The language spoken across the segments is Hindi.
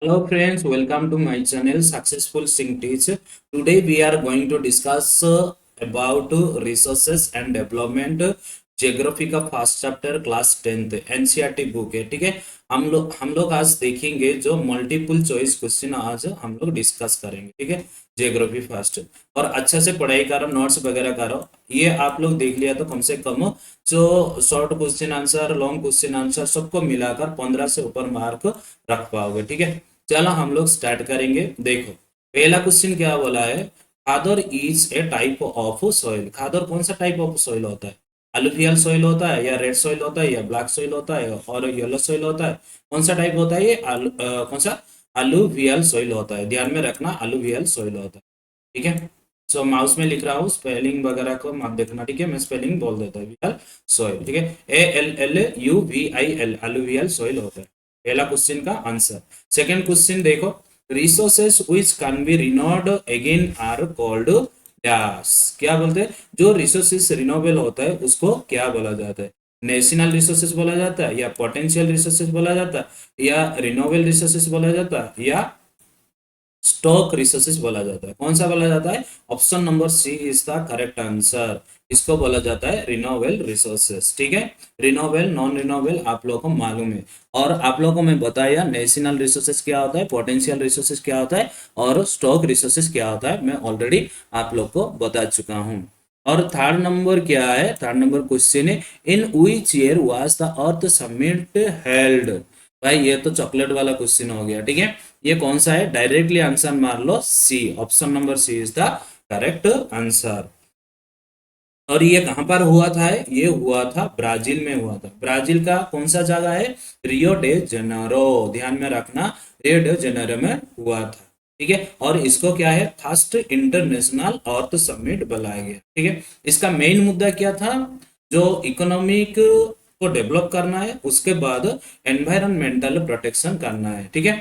Hello friends, welcome to my channel Successful Sing Teach. Today we are going to discuss about resources and development geography का first chapter class 10th NCERT book है। ठीक है, हम लोग आज देखेंगे जो मल्टीपल चॉइस क्वेश्चन आज हम लोग डिस्कस करेंगे। ठीक है, जियोग्राफी फर्स्ट और अच्छे से पढ़ाई करो, नोट्स वगैरह करो। ये आप लोग देख लिया तो कम से कम जो short question answer, long question answer सबको मिलाकर 15 से ऊपर मार्क रख पाओगे। ठीक है, चलो हम लोग स्टार्ट करेंगे। देखो पहला क्वेश्चन क्या बोला है, khadar is a type of soil. Khadar कौन सा टाइप ऑफ सॉइल होता है? अलुवियल सॉइल होता है या रेड सॉइल होता है या ब्लैक सॉइल होता है और येलो सॉइल होता है? कौन सा टाइप होता है ये? कौन सा? अलुवियल सॉइल होता है। ध्यान में रखना, अलुवियल सॉइल होता है। ठीक है, सो माउस में लिख रहा हूँ, स्पेलिंग वगैरह को मत देखना। ठीक है, मैं स्पेलिंग बोल देता हूँ। सॉइल, ठीक है, ALLUVIL, अलुवियल सॉइल होता है। पहला क्वेश्चन का आंसर। सेकंड क्वेश्चन देखो, resources which can be renewed again are called dash. क्या बोलते हैं? जो रिसोर्सेस रिन्यूएबल होता है उसको क्या बोला जाता है? नेशनल रिसोर्सेस बोला जाता है या पोटेंशियल रिसोर्सेस बोला जाता है या रिन्यूएबल रिसोर्सेस बोला जाता है या स्टॉक रिसोर्सेज बोला जाता है? कौन सा बोला जाता है? Option number C is the correct answer. इसको बोला जाता है रिन्यूएबल रिसोर्सेज। ठीक है, रिन्यूएबल नॉन रिन्यूएबल आप लोगों को मालूम है और आप लोगों को मैं बताया नेशनल रिसोर्सेज क्या होता है, पोटेंशियल रिसोर्सेज क्या होता है और स्टॉक रिसोर्सेज क्या होता है, मैं ऑलरेडी आप लोग को बता चुका हूँ। और थर्ड नंबर क्या है? थर्ड नंबर क्वेश्चन है, in which year was the earth summit held. भाई ये तो चॉकलेट वाला क्वेश्चन हो गया। ठीक है, ये कौन सा है? डायरेक्टली आंसर मार लो, C. Option number C is the correct answer. और ये कहां पर हुआ था? ये हुआ था ब्राजील में हुआ था। ब्राजील का कौन सा जगह है? Rio de Janeiro. ध्यान में रखना, रियो डे जेनेरो में हुआ था। ठीक है, और इसको क्या है? फर्स्ट इंटरनेशनल अर्थ समिट बुलाया गया। ठीक है, इसका मेन मुद्दा क्या था? जो इकोनॉमिक को डेवलप करना है, उसके बाद एनवायरमेंटल प्रोटेक्शन करना है। ठीक है,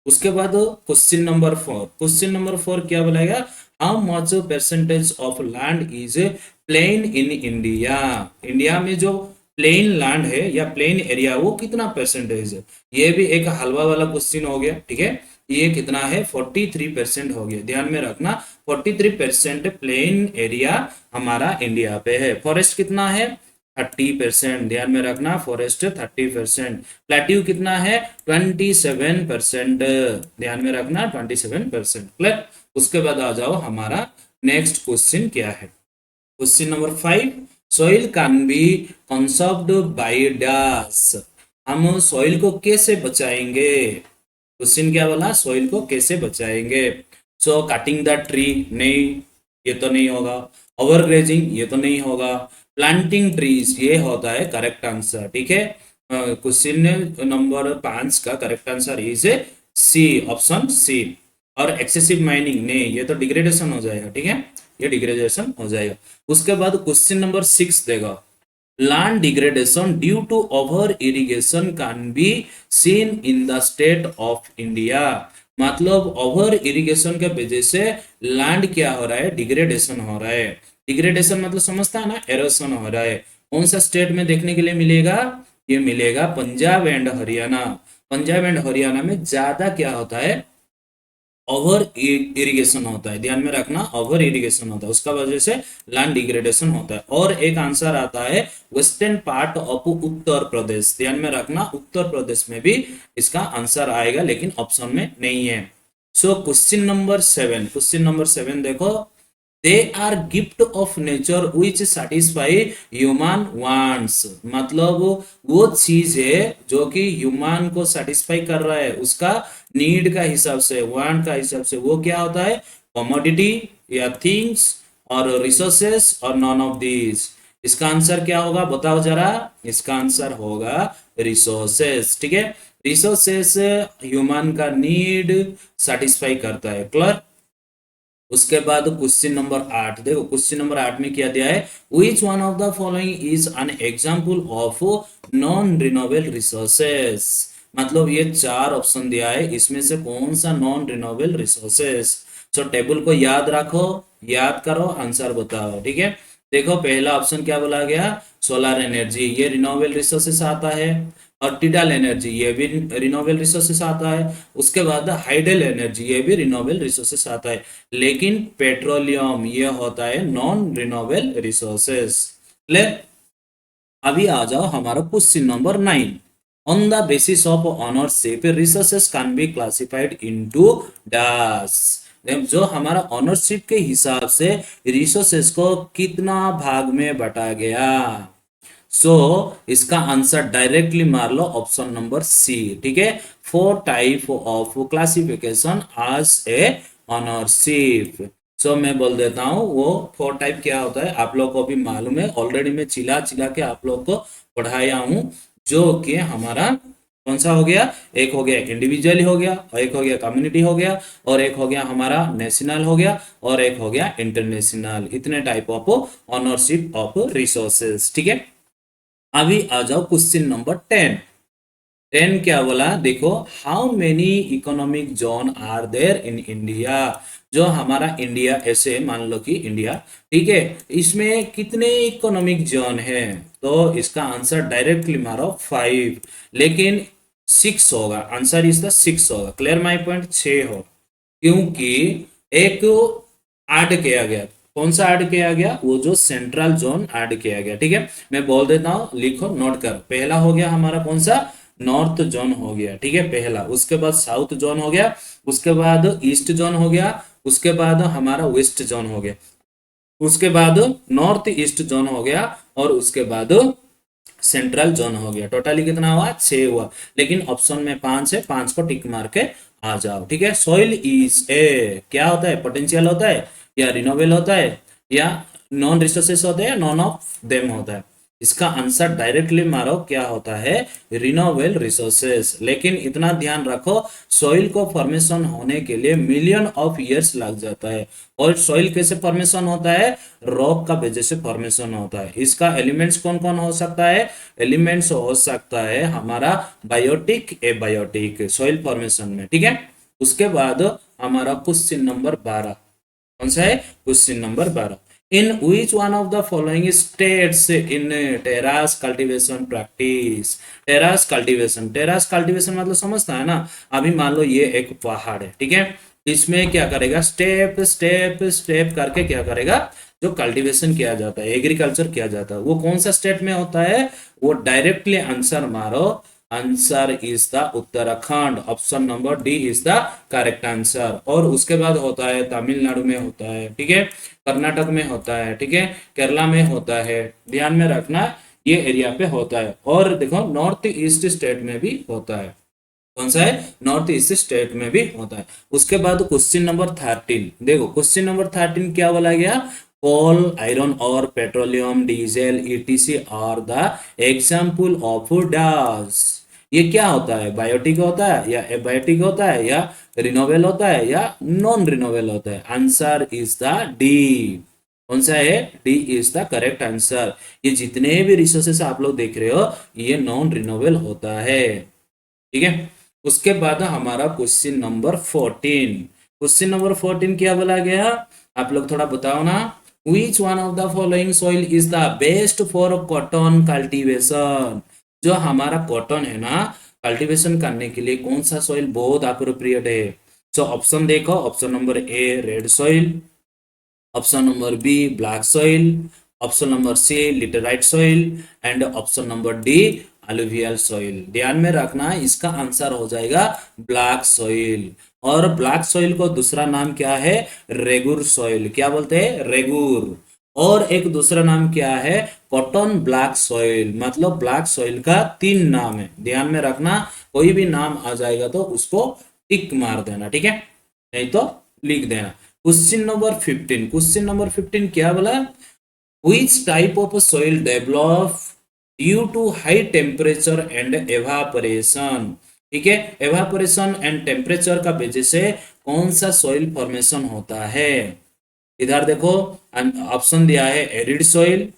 उसके बाद क्वेश्चन नंबर 4। क्वेश्चन नंबर 4 क्या बोलेगा? How much percentage of land is plain in India. India में जो प्लेन लैंड है या प्लेन एरिया वो कितना परसेंटेज है? ये भी एक हलवा वाला क्वेश्चन हो गया। ठीक है, ये कितना है? 43% हो गया। ध्यान में रखना, 43% प्लेन एरिया हमारा इंडिया पे है। फॉरेस्ट कितना है? 30%। ध्यान में रखना, फॉरेस्ट 30%। प्लेट्यू कितना है? 27%। ध्यान में रखना, 27%। क्लियर? उसके बाद आ जाओ, हमारा नेक्स्ट क्वेश्चन क्या है? Question number 5, soil can be conserved by dash. हम सॉइल को कैसे बचाएंगे? क्वेश्चन क्या बोला? सॉइल को कैसे बचाएंगे? सो कटिंग द ट्री, नहीं, ये तो नहीं होगा। ओवरग्रेजिंग, ये तो नहीं होगा। प्लांटिंग ट्रीज, ये होता है करेक्ट आंसर। ठीक है, क्वेश्चन नंबर 5 का correct answer is C, option C. और एक्सेसिव माइनिंग, नहीं, ये तो डिग्रेडेशन हो जाएगा। ठीक है, ये डिग्रेडेशन हो जाएगा। उसके बाद क्वेश्चन नंबर 6 देगा, land degradation due to over irrigation can be seen in the state of India। मतलब ओवर इरिगेशन के वजह से लैंड क्या हो रहा है? डिग्रेडेशन हो रहा है। डिग्रेडेशन मतलब समझता है ना, एरोशन हो रहा है। कौन सा स्टेट में देखने के लिए मिलेगा? ये मिलेगा पंजाब एंड हरियाणा। पंजाब एंड हरियाणा में ज्यादा क्या होता है? ओवर इरिगेशन होता है। ध्यान में रखना, ओवर इरिगेशन होता है, उसका वजह से लैंड डिग्रेडेशन होता है। और एक आंसर आता है western part of Uttar Pradesh. ध्यान में रखना, उत्तर प्रदेश में भी इसका आंसर आएगा, लेकिन ऑप्शन में नहीं है। So question number 7, question number 7 देखो, they are gift of nature which satisfy human wants. मतलब वो चीज है जो कि ह्यूमन को सेटिस्फाई कर रहा है, उसका नीड का हिसाब से, वांट का हिसाब से। वो क्या होता है? कमोडिटी या थिंग्स और रिसोर्सेस और नॉन ऑफ दीज। इसका आंसर क्या होगा? बताओ जरा। इसका आंसर होगा रिसोर्सेस। ठीक है, रिसोर्सेस ह्यूमन का नीड सेटिस्फाई करता है। क्लियर? उसके बाद क्वेश्चन नंबर 8 देखो, क्वेश्चन नंबर 8 में क्या दिया है? विच one of the following is an example of non renewable resources. मतलब ये 4 ऑप्शन दिया है, इसमें से कौन सा नॉन रिन्यूएबल रिसोर्सेस? तो टेबल को याद रखो, याद करो, आंसर बताओ। ठीक है, देखो पहला ऑप्शन क्या बोला गया? सोलर एनर्जी, ये रिन्यूएबल रिसोर्सेस आता है। और टिडाल एनर्जी ये भी रिन्यूएबल रिसोर्सेस आता है। उसके बाद हाइडल एनर्जी ये भी रिन्यूएबल रिसोर्सेस आता है। लेकिन पेट्रोलियम ये होता है नॉन रिन्यूएबल रिसोर्सेस। ले अभी आ जाओ हमारा question number 9। On the basis of ownership resources can be classified into dash. जो हमारा ऑनरशिप के हिसाब से रिसोर्सेस को कितना भाग में बांटा गया। इसका आंसर डायरेक्टली मार लो ऑप्शन नंबर सी। ठीक है, 4 टाइप ऑफ क्लासिफिकेशन आज ए ऑनरशिप। मैं बोल देता हूँ वो 4 टाइप क्या होता है, आप लोग को भी मालूम है ऑलरेडी। मैं चिल्ला चिल्ला के आप लोग को पढ़ाया हूँ। जो कि हमारा कौन सा हो गया, एक हो गया इंडिविजुअल हो गया, और एक हो गया कम्युनिटी हो गया, और एक हो गया हमारा नेशनल हो गया, और एक हो गया इंटरनेशनल। इतने type of ownership of resources. ठीक है, अभी आ जाओ क्वेश्चन नंबर 10। 10 क्या बोला देखो, how many economic zone are there in India. जो हमारा इंडिया, ऐसे मान लो कि इंडिया, ठीक है, इसमें कितने इकोनॉमिक जोन है। तो इसका आंसर डायरेक्टली मारो 5, लेकिन 6 होगा। आंसर इसका 6 होगा। क्लियर माई पॉइंट, 6 हो, क्योंकि एक ऐड किया गया। कौन सा ऐड किया गया, वो जो सेंट्रल जोन ऐड किया गया। ठीक है, मैं बोल देता हूँ, लिखो नोट कर। पहला हो गया हमारा कौन सा, नॉर्थ जोन हो गया। ठीक है, पहला। उसके बाद साउथ जोन हो गया, उसके बाद ईस्ट जोन हो गया, उसके बाद हमारा वेस्ट जोन हो गया, उसके बाद नॉर्थ ईस्ट जोन हो गया, और उसके बाद सेंट्रल जोन हो गया। टोटली कितना हुआ, 6 हुआ। लेकिन ऑप्शन में 5 है, 5 को टिक मार के आ जाओ। ठीक है, सॉइल इज ए क्या होता है, पोटेंशियल होता है, या रिन्यूएबल होता है, या नॉन रिसोर्सेस होते हैं, नॉन ऑफ देम होता है। इसका आंसर डायरेक्टली मारो, क्या होता है, रिन्यूएबल रिसोर्सेस। लेकिन इतना ध्यान रखो, सॉइल को फॉर्मेशन होने के लिए मिलियन ऑफ ईयर्स लग जाता है। और सॉइल कैसे फॉर्मेशन होता है, रॉक का वजह से फॉर्मेशन होता है। इसका एलिमेंट्स कौन कौन हो सकता है, एलिमेंट्स हो सकता है हमारा बायोटिक, एबायोटिक सॉइल फॉर्मेशन में। ठीक है, उसके बाद हमारा क्वेश्चन नंबर 12 कौन सा है, question number 12। In which one of the following states in terrace cultivation practice. Terrace cultivation मतलब समझता है ना। अभी मान लो ये एक पहाड़ है, ठीक है, इसमें क्या करेगा, स्टेप स्टेप स्टेप करके क्या करेगा, जो कल्टीवेशन किया जाता है, एग्रीकल्चर किया जाता है, वो कौन सा स्टेट में होता है, वो डायरेक्टली आंसर मारो। Answer is the Uttarakhand. Option number D is the correct answer. और उसके बाद होता है तमिलनाडु में होता है, ठीक है, कर्नाटक में होता है, ठीक है, केरला में होता है। ध्यान में रखना, ये एरिया पे होता है। और देखो नॉर्थ ईस्ट स्टेट में भी होता है। कौन सा है, नॉर्थ ईस्ट स्टेट में भी होता है। उसके बाद क्वेश्चन नंबर 13 देखो, क्वेश्चन नंबर 13 क्या बोला गया, कोल, आयरन और petroleum, diesel, ETC are the example of dash. ये क्या होता है, बायोटिक होता है, या एबायोटिक होता है, या रिन्यूएबल होता है, या नॉन रिन्यूएबल होता है। Answer is the D. कौन सा है, D is the correct answer. ये जितने भी रिसोर्सेस आप लोग देख रहे हो, ये नॉन रिन्यूएबल होता है। ठीक है, उसके बाद हमारा क्वेश्चन नंबर 14। क्वेश्चन नंबर 14 क्या बोला गया, आप लोग थोड़ा बताओ ना। विच one of the following soil is the best for cotton cultivation. जो हमारा कॉटन है ना, कल्टीवेशन करने के लिए कौन सा सॉइल बहुत अप्रोप्रिएट है। ऑप्शन देखो, option number A red soil, option number B black soil, option number C laterite soil, and option number D alluvial soil. ध्यान में रखना, इसका आंसर हो जाएगा ब्लैक सॉइल। और ब्लैक सॉइल को दूसरा नाम क्या है, रेगुर सॉइल। क्या बोलते हैं, रेगुर। और एक दूसरा नाम क्या है, कॉटन ब्लैक सॉइल। मतलब ब्लैक सॉइल का 3 नाम है। ध्यान में रखना, कोई भी नाम आ जाएगा तो उसको टिक मार देना, ठीक है, नहीं तो लिख देना। Question number 15। क्वेश्चन नंबर 15 क्या बोला, which type of soil develop due to high temperature and evaporation। ठीक है, evaporation and temperature का वजह से कौन सा सॉइल फॉर्मेशन होता है। इधर देखो, ऑप्शन दिया है एरिड सॉइल,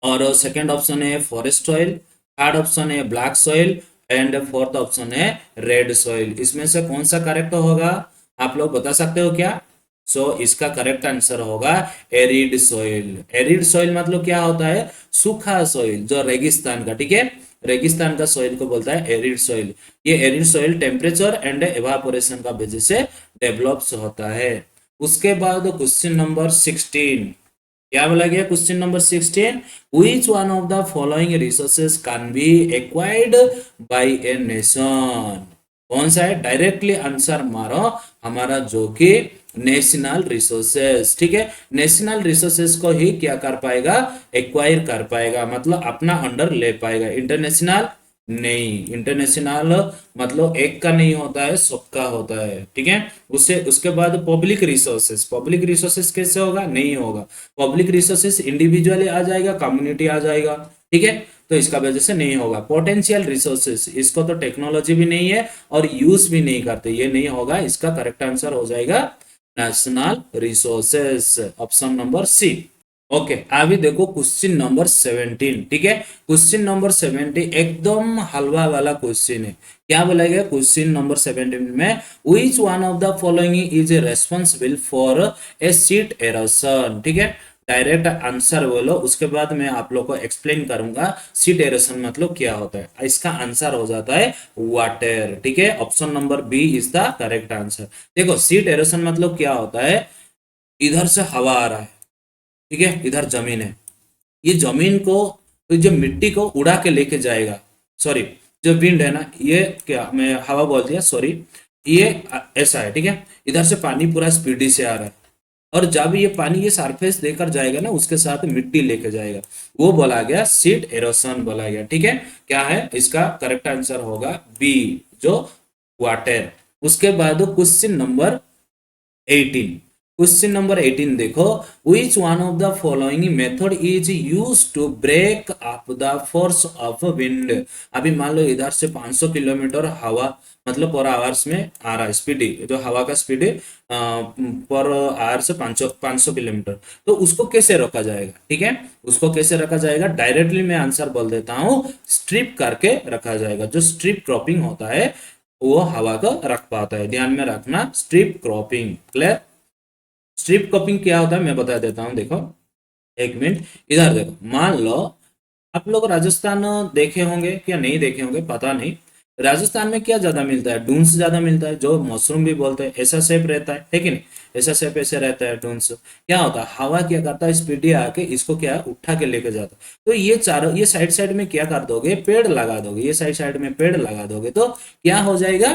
और सेकंड ऑप्शन है फॉरेस्ट सॉइल, थर्ड ऑप्शन है black soil, and fourth option है रेड सॉइल। इसमें से कौन सा करेक्ट होगा, आप लोग बता सकते हो क्या। इसका करेक्ट आंसर होगा एरिड सॉइल। एरिड सॉइल मतलब क्या होता है, सूखा सॉइल, जो रेगिस्तान का, ठीक है, रेगिस्तान का सॉइल को बोलता है एरिड सॉइल। ये arid soil temperature and evaporation का वजह से डेवलप्स होता है। उसके बाद क्वेश्चन नंबर 16, क्या बोला गया question number 16, which one of the following resources can be acquired by a nation. कौन सा है, डायरेक्टली आंसर मारो हमारा जो कि नेशनल रिसोर्सेज, ठीक है। नेशनल रिसोर्सेज को ही क्या कर पाएगा, एक्वायर कर पाएगा, मतलब अपना अंडर ले पाएगा। इंटरनेशनल नहीं, इंटरनेशनल मतलब एक का नहीं होता है, सबका होता है, ठीक है। उससे उसके बाद पब्लिक रिसोर्सेज, पब्लिक रिसोर्सेज कैसे होगा, नहीं होगा। पब्लिक रिसोर्सेज इंडिविजुअली आ जाएगा, कम्युनिटी आ जाएगा, ठीक है, तो इसका वजह से नहीं होगा। पोटेंशियल रिसोर्सेज, इसको तो टेक्नोलॉजी भी नहीं है और यूज भी नहीं करते, ये नहीं होगा। इसका करेक्ट आंसर हो जाएगा national resources, option number C. Okay, अभी देखो क्वेश्चन नंबर 17, ठीक है। क्वेश्चन नंबर 17 एकदम हलवा वाला क्वेश्चन है। क्या बोला गया क्वेश्चन नंबर 17 में, विच one of the following is responsible for a seat erosion, ठीक है। डायरेक्ट आंसर बोलो, उसके बाद मैं आप लोग को एक्सप्लेन करूंगा सीट एरोशन मतलब क्या होता है। इसका आंसर हो जाता है वाटर, ठीक है। Option number B is the correct answer. देखो सीट एरोशन मतलब क्या होता है, इधर से हवा आ रहा है, ठीक है, इधर जमीन है, ये जमीन को, तो जो मिट्टी को उड़ा के लेके जाएगा, सॉरी जो विंड है ना, ये क्या मैं हवा बोल दिया, सॉरी, ये ऐसा है, ठीक है। इधर से पानी पूरा स्पीडी से आ रहा है और जब ये पानी ये सरफेस देकर जाएगा ना, उसके साथ मिट्टी लेके जाएगा, वो बोला गया सीट एरोशन बोला गया, ठीक है। क्या है इसका करेक्ट आंसर होगा बी, जो वाटर। उसके बाद क्वेश्चन नंबर 18, क्वेश्चन नंबर 18 देखो, which one of the following method is used to break up the force of wind। अभी मान लो इधर से 500 किलोमीटर हवा मतलब पर आवर्स में आ रहा है, स्पीड जो हवा का स्पीड पर आवर से 500 किलोमीटर, तो उसको कैसे रोका जाएगा, ठीक है। उसको कैसे रखा जाएगा, डायरेक्टली मैं आंसर बोल देता हूँ, स्ट्रिप करके रखा जाएगा। जो स्ट्रिप क्रॉपिंग होता है वो हवा को रख पाता है, ध्यान में रखना, strip cropping, clear. Strip cropping क्या होता है मैं बता देता हूँ, देखो एक मिनट, इधर देखो, मान लो आप लोग राजस्थान देखे होंगे क्या नहीं देखे होंगे पता नहीं। राजस्थान में क्या ज्यादा मिलता है, डून्स ज्यादा मिलता है, जो मशरूम भी बोलते हैं, ऐसा शेप रहता है कि नहीं, ऐसा शेप ऐसे रहता है डून्स। क्या होता है, हवा क्या करता है, स्पीडी आके इसको क्या है, उठा के लेके जाता है। तो ये चारों, ये साइड साइड में क्या कर दोगे, पेड़ लगा दोगे, ये साइड साइड में पेड़ लगा दोगे, तो क्या हो जाएगा,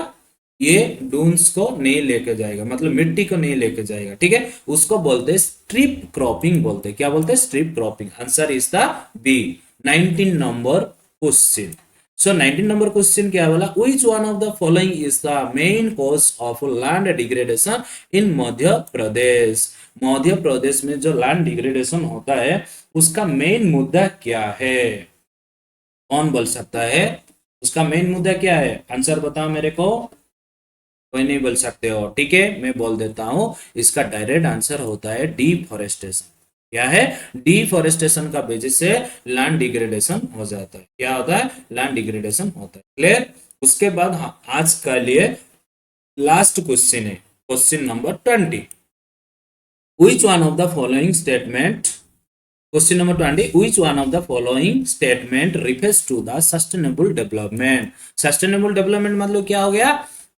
ये डून्स को नहीं लेके जाएगा, मतलब मिट्टी को नहीं लेके जाएगा, ठीक है। उसको बोलते हैं स्ट्रिप क्रॉपिंग बोलते हैं। क्या बोलते हैं, strip cropping. Answer is the B, 19 number question. So 19 number question क्या बोला, which one of the following is the main cause of land degradation in Madhya Pradesh. Madhya Pradesh में जो लैंड डिग्रेडेशन होता है उसका मेन मुद्दा क्या है, कौन बोल सकता है, उसका मेन मुद्दा क्या है, आंसर बताओ मेरे को, कोई नहीं बोल सकते हो, ठीक है, मैं बोल देता हूं, इसका डायरेक्ट आंसर होता है डिफॉरेस्टेशन। क्या है, डिफॉरेस्टेशन का वजह से लैंड डिग्रेडेशन हो जाता है। क्या होता है, लैंड डिग्रेडेशन होता है, क्लियर। उसके बाद हाँ, आज का लिए लास्ट क्वेश्चन है, question number 20, which one of the following statement, question number 20, which one of the following statement refers to the sustainable development। Sustainable development मतलब क्या हो गया,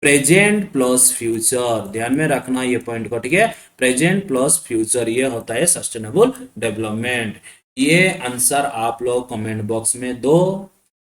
प्रेजेंट प्लस फ्यूचर, ध्यान में रखना ये पॉइंट को, ठीक है। प्रेजेंट प्लस फ्यूचर ये होता है सस्टेनेबल डेवलपमेंट। ये आंसर आप लोग कमेंट बॉक्स में दो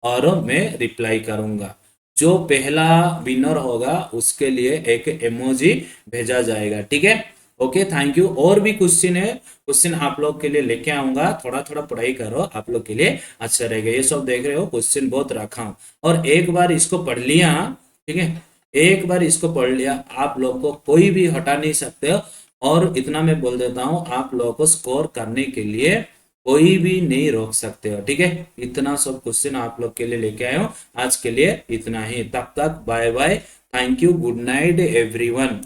और मैं रिप्लाई करूंगा। जो पहला विनर होगा उसके लिए एक इमोजी भेजा जाएगा, ठीक है। Okay, thank you. और भी क्वेश्चन है, क्वेश्चन आप लोग के लिए लेके आऊंगा, थोड़ा थोड़ा पढ़ाई करो, आप लोग के लिए अच्छा रहेगा। ये सब देख रहे हो क्वेश्चन बहुत रखा हूं, और एक बार इसको पढ़ लिया, ठीक है, एक बार इसको पढ़ लिया, आप लोग को कोई भी हटा नहीं सकते हो। और इतना मैं बोल देता हूं, आप लोगों को स्कोर करने के लिए कोई भी नहीं रोक सकते हो, ठीक है। इतना सब क्वेश्चन आप लोग के लिए लेके आए हो, आज के लिए इतना ही, तब तक bye bye, thank you, good night everyone.